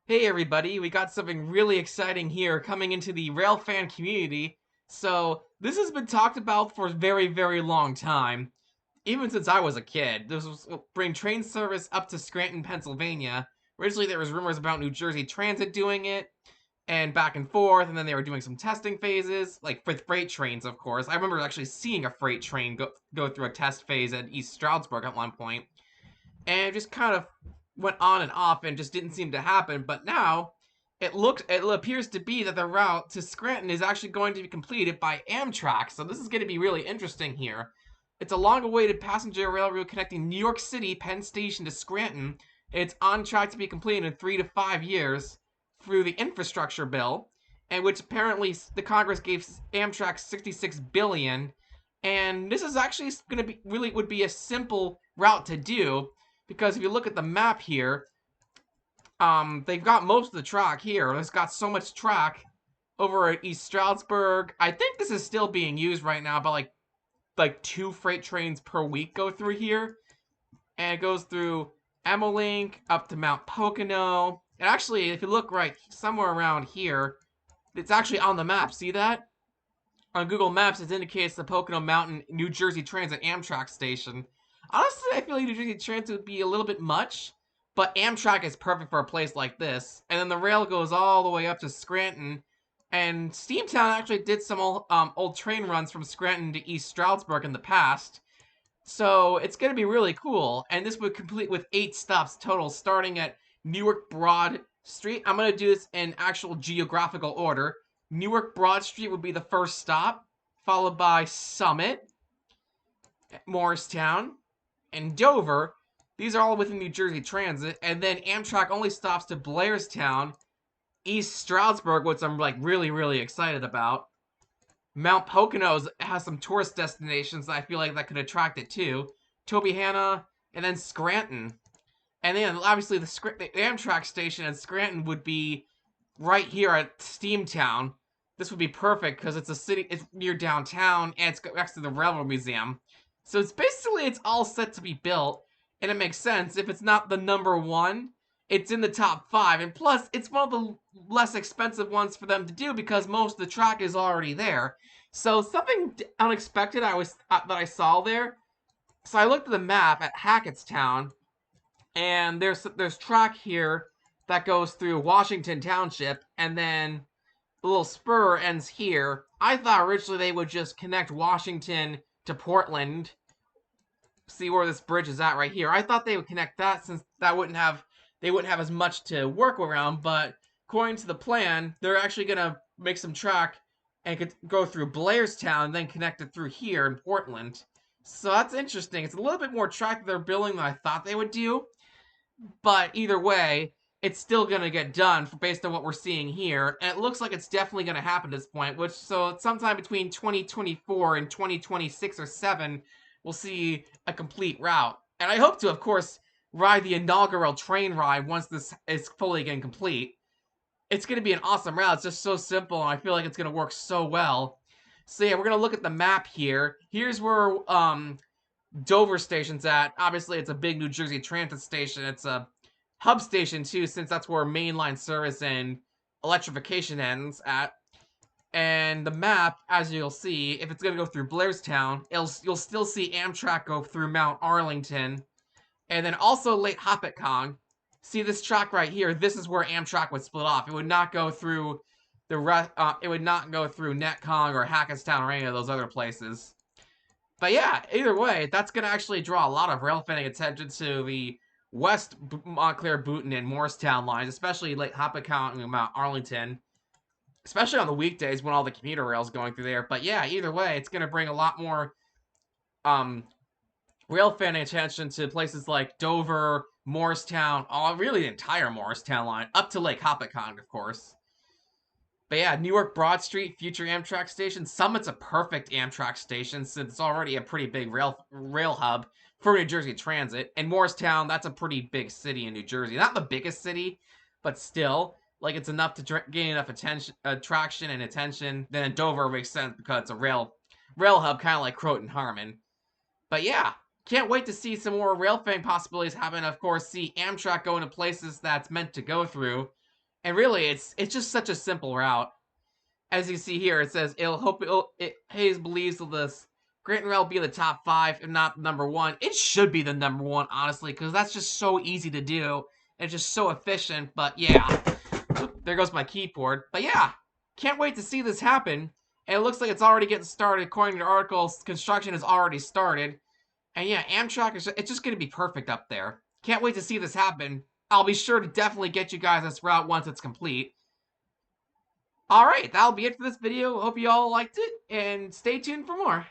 Hey everybody, we got something really exciting here coming into the Railfan community. So, this has been talked about for a very, very long time. Even since I was a kid. This was bring train service up to Scranton, Pennsylvania. Originally there was rumors about New Jersey Transit doing it, and back and forth, and then they were doing some testing phases, like with freight trains, of course. I remember actually seeing a freight train go through a test phase at East Stroudsburg at one point, and it just kind of went on and off and just didn't seem to happen. But now it appears to be that the route to Scranton is actually going to be completed by Amtrak. So this is going to be really interesting here. It's a long-awaited passenger railroad connecting New York City Penn Station to Scranton. It's on track to be completed in 3 to 5 years through the infrastructure bill, and which apparently the Congress gave Amtrak 66 billion. And this is actually going to be really would be a simple route to do because if you look at the map here, they've got most of the track here. It's got so much track over at East Stroudsburg. I think this is still being used right now, but like 2 freight trains per week go through here, and it goes through Emmelink up to Mount Pocono. And actually, if you look right somewhere around here, it's actually on the map. See that? On Google Maps, it indicates the Pocono Mountain New Jersey Transit Amtrak station. Honestly, I feel like New Jersey Transit would be a little bit much, but Amtrak is perfect for a place like this. And then the rail goes all the way up to Scranton, and Steamtown actually did some old train runs from Scranton to East Stroudsburg in the past. So it's going to be really cool, and this would complete with 8 stops total, starting at Newark Broad Street. I'm going to do this in actual geographical order. Newark Broad Street would be the first stop, followed by Summit, Morristown, and Dover. These are all within New Jersey Transit, and then Amtrak only stops to Blairstown, East Stroudsburg, which I'm like really, really excited about. Mount Pocono has some tourist destinations that I feel like that could attract it too. Tobyhanna, and then Scranton. And then obviously the Amtrak station in Scranton would be right here at Steamtown. This would be perfect because it's a city, it's near downtown, and it's next to the Railroad Museum. So it's all set to be built, and it makes sense. If it's not the number one, it's in the top 5, and plus it's one of the less expensive ones for them to do because most of the track is already there. So something unexpected that I saw there. So I looked at the map at Hackettstown, and there's track here that goes through Washington Township, and then the little spur ends here. I thought originally they would just connect Washington to Portland. See where this bridge is at right here. I thought they would connect that since they wouldn't have as much to work around, but according to the plan, they're actually gonna make some track and could go through Blairstown and then connect it through here in Portland. So that's interesting. It's a little bit more track that they're building than I thought they would do, but either way, it's still gonna get done based on what we're seeing here, and it looks like it's definitely gonna happen at this point. Which so sometime between 2024 and 2026 or 7, we'll see a complete route. And I hope to, of course, ride the inaugural train ride once this is fully again complete. It's gonna be an awesome route. It's just so simple, and I feel like it's gonna work so well. So yeah, we're gonna look at the map here. Here's where Dover Station's at. Obviously, it's a big New Jersey Transit station. It's a hub station too, since that's where mainline service and electrification ends at. And the map, as you'll see, if it's gonna go through Blairstown, you'll still see Amtrak go through Mount Arlington, and then also Lake Hopatcong. See this track right here? This is where Amtrak would split off. It would not go through it would not go through Netcong or Hackettstown or any of those other places. But yeah, either way, that's going to actually draw a lot of rail fanning attention to the West Montclair, Boonton, and Morristown lines, especially Lake Hopatcong and Mount Arlington, especially on the weekdays when all the commuter rails going through there. But yeah, either way, it's going to bring a lot more um, rail fanning attention to places like Dover, Morristown, really the entire Morristown line, up to Lake Hopatcong, of course. But yeah, Newark Broad Street, future Amtrak station. Summit's a perfect Amtrak station since it's already a pretty big rail hub for New Jersey Transit. And Morristown, that's a pretty big city in New Jersey. Not the biggest city, but still, like it's enough to gain enough attraction and attention. Then Dover makes sense because it's a rail hub, kind of like Croton Harmon. But yeah, can't wait to see some more rail fan possibilities happen. Of course, see Amtrak going to places that's meant to go through. And really, it's just such a simple route. As you see here, it says Hayes believes that this Scranton Rail will be the top 5, if not number 1. It should be the number 1, honestly, because that's just so easy to do and just so efficient. But yeah, there goes my keyboard. But yeah, can't wait to see this happen. And it looks like it's already getting started. According to the articles, construction has already started. And yeah, Amtrak it's just going to be perfect up there. Can't wait to see this happen. I'll be sure to definitely get you guys this route once it's complete. Alright, that'll be it for this video. Hope you all liked it, and stay tuned for more.